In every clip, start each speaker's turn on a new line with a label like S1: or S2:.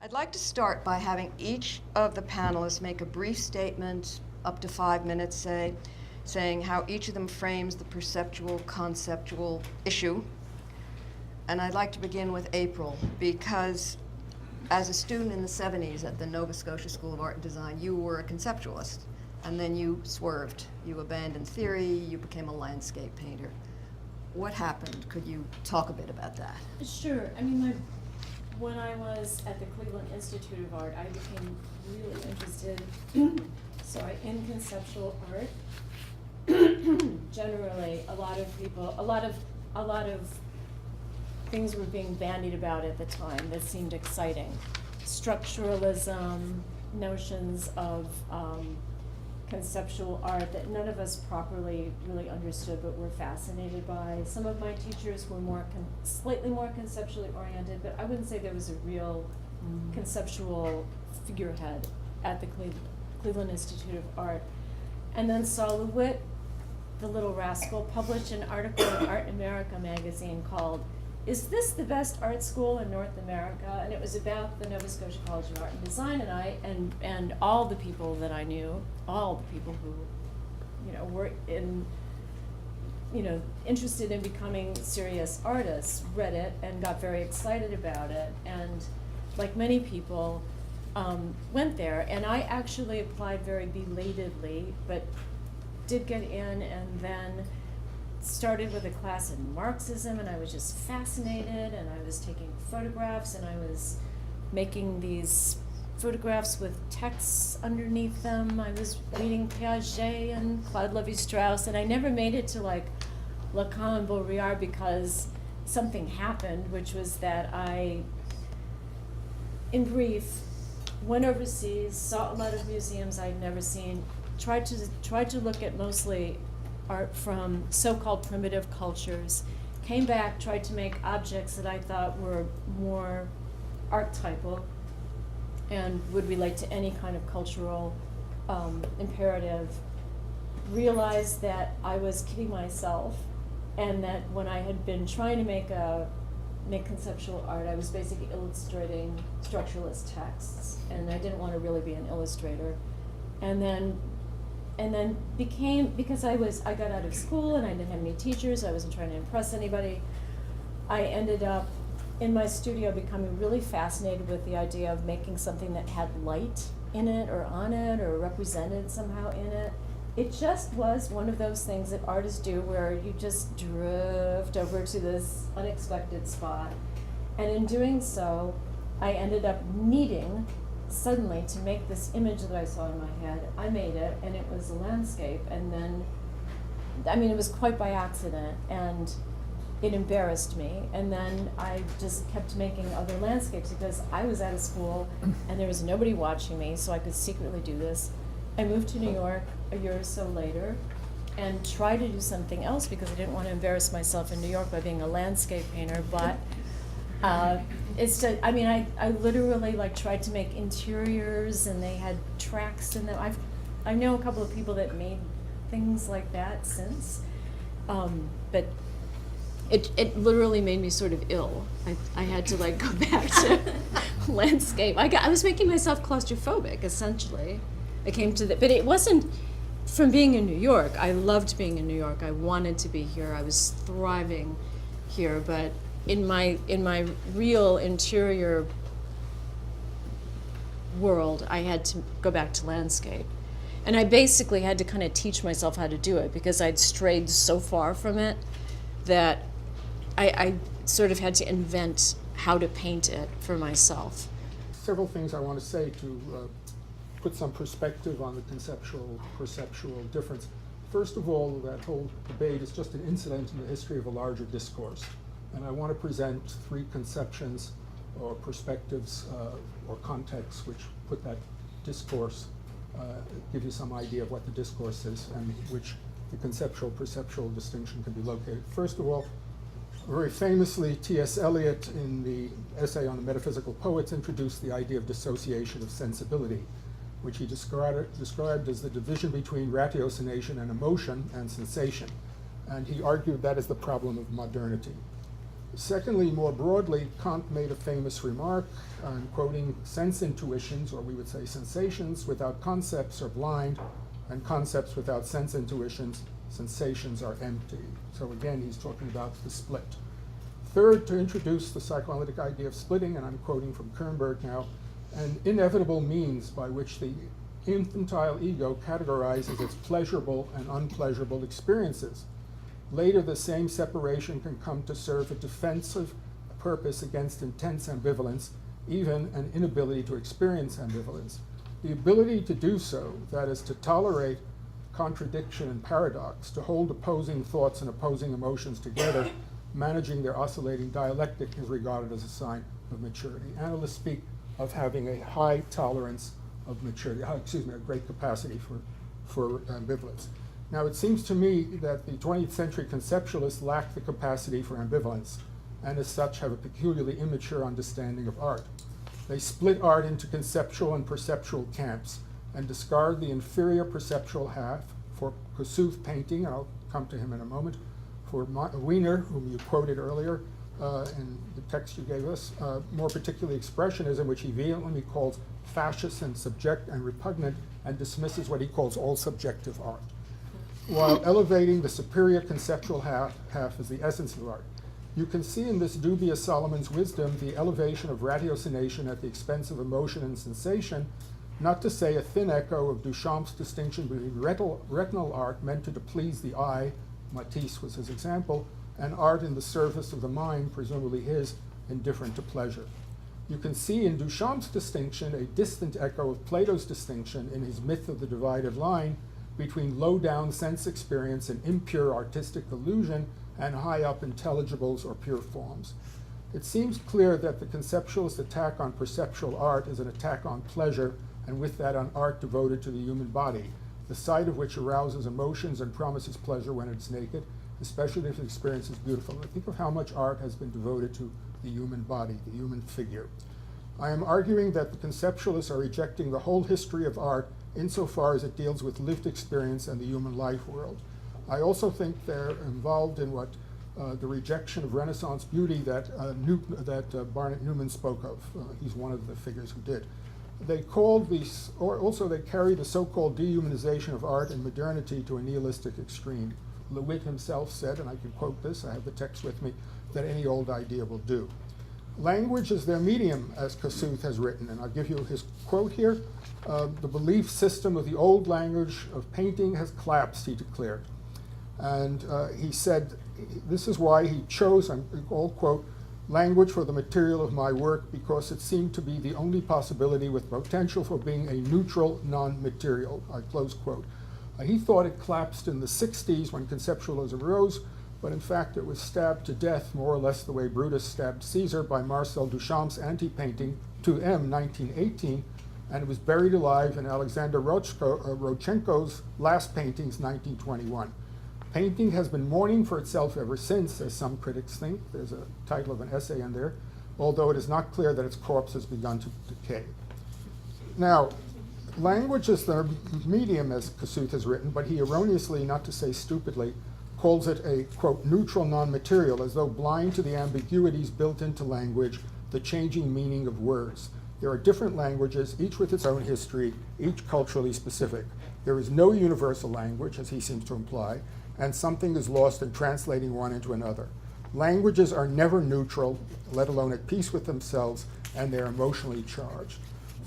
S1: I'd like to start by having each of the panelists make a brief statement, up to 5 minutes, say, saying how each of them frames the perceptual, conceptual issue. And I'd like to begin with April, because as a student in the 70s at the Nova Scotia School of Art and Design, you were a conceptualist, and then you swerved. You abandoned theory, you became a landscape painter. What happened? Could you talk a bit about that?
S2: Sure. I mean, when I was at the Cleveland Institute of Art, I became really interested in conceptual art. Generally, a lot of things were being bandied about at the time that seemed exciting. Structuralism, notions of conceptual art that none of us properly really understood but were fascinated by. Some of my teachers were slightly more conceptually oriented, but I wouldn't say there was a real conceptual figurehead at the Cleveland Institute of Art. And then Saul LeWitt, the little rascal, published an article in Art America magazine called "Is This the Best Art School in North America?" And it was about the Nova Scotia College of Art and Design, and all the people that I knew, all the people who, were interested in becoming serious artists, read it and got very excited about it, and like many people, went there. And I actually applied very belatedly, but did get in, and then started with a class in Marxism, and I was just fascinated, and I was taking photographs, and I was making these photographs with texts underneath them. I was reading Piaget and Claude Lévi-Strauss, and I never made it to like Lacan and Baudrillard because something happened, which was that I, in brief, went overseas, saw a lot of museums I'd never seen, tried to look at mostly art from so-called primitive cultures, came back, tried to make objects that I thought were more archetypal and would relate to any kind of cultural imperative, realized that I was kidding myself, and that when I had been trying to make conceptual art, I was basically illustrating structuralist texts, and I didn't want to really be an illustrator. And then became, because I got out of school and I didn't have any teachers, I wasn't trying to impress anybody, I ended up in my studio becoming really fascinated with the idea of making something that had light in it or on it or represented somehow in it. It just was one of those things that artists do where you just drift over to this unexpected spot. And in doing so, I ended up needing suddenly to make this image that I saw in my head. I made it, and it was a landscape, and then, it was quite by accident, and it embarrassed me, and then I just kept making other landscapes because I was out of school, and there was nobody watching me, so I could secretly do this. I moved to New York a year or so later, and tried to do something else because I didn't want to embarrass myself in New York by being a landscape painter, but I literally tried to make interiors, and they had tracks in them. I know a couple of people that made things like that since, but it literally made me sort of ill. I had to go back to landscape. I was making myself claustrophobic, essentially. I came to but it wasn't from being in New York. I loved being in New York. I wanted to be here. I was thriving here, but in my real interior world, I had to go back to landscape. And I basically had to kind of teach myself how to do it because I'd strayed so far from it that I sort of had to invent how to paint it for myself.
S3: Several things I want to say to put some perspective on the conceptual-perceptual difference. First of all, that whole debate is just an incident in the history of a larger discourse. And I want to present three conceptions or perspectives or contexts which put that discourse, give you some idea of what the discourse is and which the conceptual-perceptual distinction can be located. First of all, very famously, T.S. Eliot in the essay on the metaphysical poets introduced the idea of dissociation of sensibility, which he described as the division between ratiocination and emotion and sensation. And he argued that is the problem of modernity. Secondly, more broadly, Kant made a famous remark, I'm quoting, "Sense intuitions, or we would say sensations, without concepts are blind, and concepts without sense intuitions, sensations are empty." So again, he's talking about the split. Third, to introduce the psychoanalytic idea of splitting, and I'm quoting from Kernberg now, "an inevitable means by which the infantile ego categorizes its pleasurable and unpleasurable experiences. Later, the same separation can come to serve a defensive purpose against intense ambivalence, even an inability to experience ambivalence. The ability to do so, that is, to tolerate contradiction and paradox, to hold opposing thoughts and opposing emotions together, managing their oscillating dialectic, is regarded as a sign of maturity." Analysts speak of having a high tolerance of maturity, a great capacity for ambivalence. Now, it seems to me that the 20th century conceptualists lack the capacity for ambivalence, and as such have a peculiarly immature understanding of art. They split art into conceptual and perceptual camps, and discard the inferior perceptual half for Kossuth painting, and I'll come to him in a moment, for Wiener, whom you quoted earlier in the text you gave us, more particularly expressionism, which he vehemently calls fascist and subject and repugnant, and dismisses what he calls all subjective art, while elevating the superior conceptual half as the essence of art. You can see in this dubious Solomon's wisdom the elevation of ratiocination at the expense of emotion and sensation, not to say a thin echo of Duchamp's distinction between retinal art meant to please the eye, Matisse was his example, and art in the service of the mind, presumably his, indifferent to pleasure. You can see in Duchamp's distinction a distant echo of Plato's distinction in his myth of the divided line between low-down sense experience and impure artistic illusion and high-up intelligibles or pure forms. It seems clear that the conceptualist attack on perceptual art is an attack on pleasure, and with that on art devoted to the human body, the sight of which arouses emotions and promises pleasure when it's naked, especially if the experience is beautiful. Think of how much art has been devoted to the human body, the human figure. I am arguing that the conceptualists are rejecting the whole history of art insofar as it deals with lived experience and the human life world. I also think they're involved in what the rejection of Renaissance beauty that Barnett Newman spoke of. He's one of the figures who did. They called these, or also they carry the so-called dehumanization of art and modernity to a nihilistic extreme. LeWitt himself said, and I can quote this, I have the text with me, that any old idea will do. Language is their medium, as Kossuth has written, and I'll give you his quote here. The belief system of the old language of painting has collapsed, he declared. And he said, this is why he chose, I'll quote, language for the material of my work because it seemed to be the only possibility with potential for being a neutral non-material, I close quote. He thought it collapsed in the 60s when conceptualism rose, but in fact it was stabbed to death more or less the way Brutus stabbed Caesar by Marcel Duchamp's anti-painting 2M 1918, and it was buried alive in Alexander Rodchenko's last paintings 1921. Painting has been mourning for itself ever since, as some critics think. There's a title of an essay in there, although it is not clear that its corpse has begun to decay. Now, language is the medium, as Kossuth has written, but he erroneously, not to say stupidly, calls it a, quote, neutral non-material, as though blind to the ambiguities built into language, the changing meaning of words. There are different languages, each with its own history, each culturally specific. There is no universal language, as he seems to imply, and something is lost in translating one into another. Languages are never neutral, let alone at peace with themselves, and they're emotionally charged.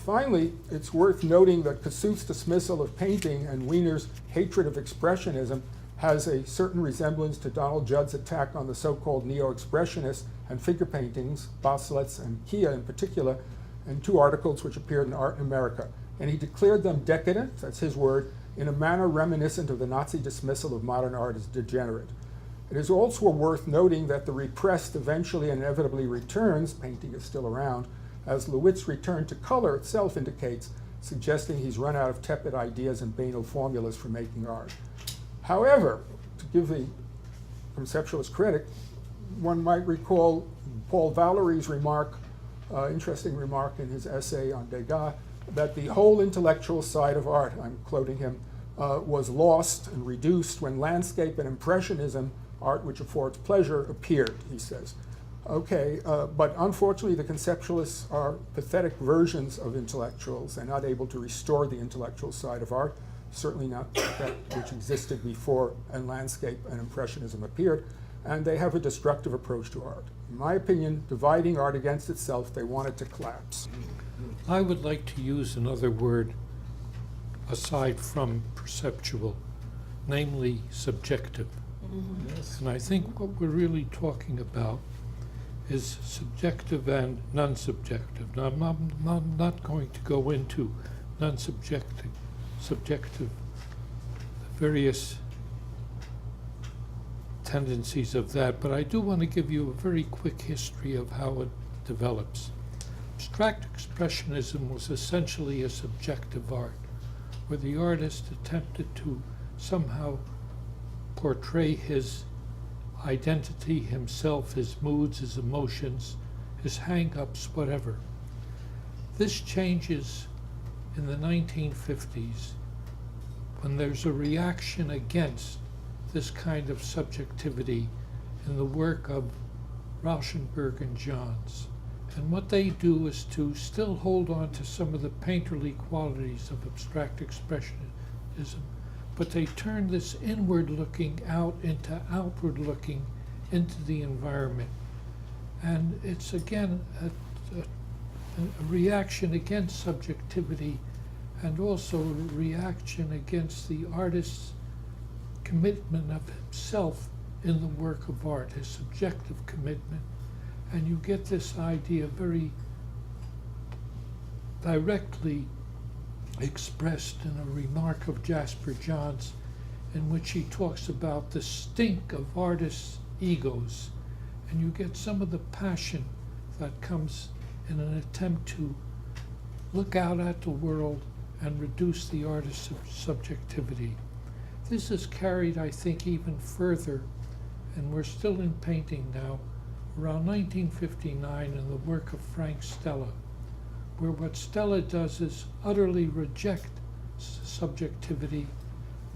S3: Finally, it's worth noting that Kossuth's dismissal of painting and Wiener's hatred of expressionism has a certain resemblance to Donald Judd's attack on the so-called neo-expressionists and figure paintings, Baselitz and Kia in particular, in two articles which appeared in Art in America. And he declared them decadent, that's his word, in a manner reminiscent of the Nazi dismissal of modern art as degenerate. It is also worth noting that the repressed eventually and inevitably returns, painting is still around, as LeWitt's return to color itself indicates, suggesting he's run out of tepid ideas and banal formulas for making art. However, to give the conceptualist credit, one might recall Paul Valéry's remark, interesting remark in his essay on Degas, that the whole intellectual side of art, I'm quoting him, was lost and reduced when landscape and impressionism, art which affords pleasure, appeared, he says. Okay, but unfortunately the conceptualists are pathetic versions of intellectuals. They're not able to restore the intellectual side of art, certainly not that which existed before and landscape and impressionism appeared, and they have a destructive approach to art. In my opinion, dividing art against itself, they want it to collapse.
S4: I would like to use another word aside from perceptual, namely subjective.
S3: Yes.
S4: And I think what we're really talking about is subjective and non-subjective. Now, I'm not going to go into non-subjective, subjective, various tendencies of that, but I do want to give you a very quick history of how it develops. Abstract expressionism was essentially a subjective art, where the artist attempted to somehow portray his identity, himself, his moods, his emotions, his hang-ups, whatever. This changes in the 1950s when there's a reaction against this kind of subjectivity in the work of Rauschenberg and Johns. And what they do is to still hold on to some of the painterly qualities of abstract expressionism, but they turn this inward looking out into outward looking into the environment. And it's again a reaction against subjectivity and also a reaction against the artist's commitment of himself in the work of art, his subjective commitment. And you get this idea very directly expressed in a remark of Jasper Johns, in which he talks about the stink of artists' egos. And you get some of the passion that comes in an attempt to look out at the world and reduce the artist's subjectivity. This is carried, I think, even further, and we're still in painting now, around 1959 in the work of Frank Stella, where what Stella does is utterly reject subjectivity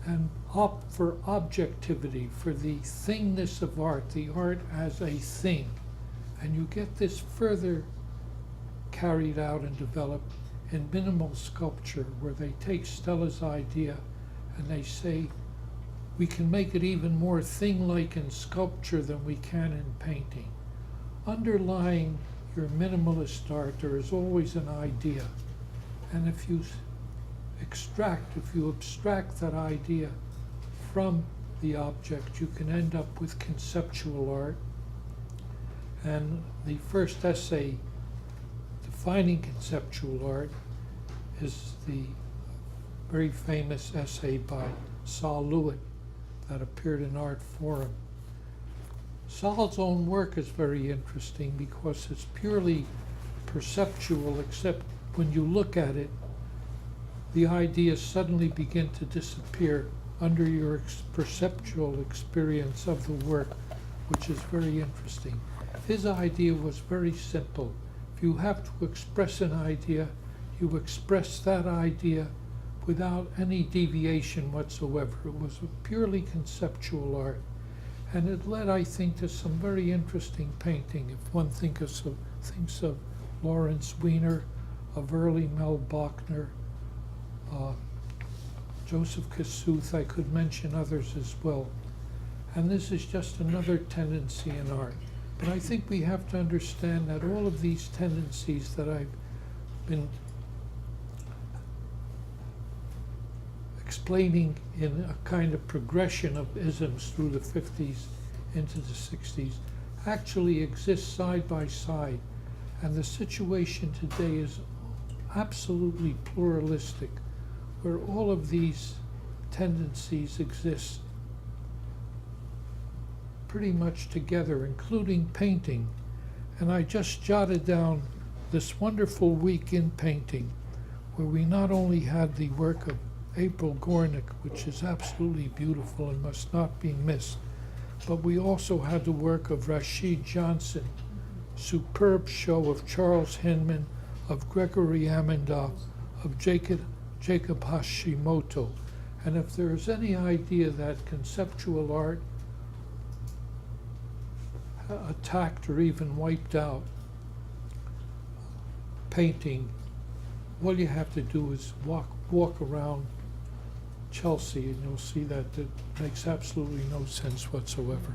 S4: and opt for objectivity, for the thingness of art, the art as a thing. And you get this further carried out and developed in minimal sculpture, where they take Stella's idea and they say, we can make it even more thing-like in sculpture than we can in painting. Underlying your minimalist art, there is always an idea. And if you abstract that idea from the object, you can end up with conceptual art. And the first essay defining conceptual art is the very famous essay by Sol Lewitt that appeared in Art Forum. Sol's own work is very interesting because it's purely perceptual, except when you look at it, the ideas suddenly begin to disappear under your perceptual experience of the work, which is very interesting. His idea was very simple. If you have to express an idea, you express that idea without any deviation whatsoever. It was a purely conceptual art. And it led, I think, to some very interesting painting. If one thinks of Lawrence Weiner, of early Mel Bachner, Joseph Kosuth, I could mention others as well. And this is just another tendency in art. But I think we have to understand that all of these tendencies that I've been explaining in a kind of progression of isms through the 50s into the 60s actually exist side by side. And the situation today is absolutely pluralistic, where all of these tendencies exist pretty much together, including painting. And I just jotted down this wonderful week in painting, where we not only had the work of April Gornik, which is absolutely beautiful and must not be missed, but we also had the work of Rashid Johnson, superb show of Charles Hinman, of Gregory Amendoff, of Jacob Hashimoto. And if there is any idea that conceptual art attacked or even wiped out painting, all you have to do is walk around Chelsea and you'll see that it makes absolutely no sense whatsoever.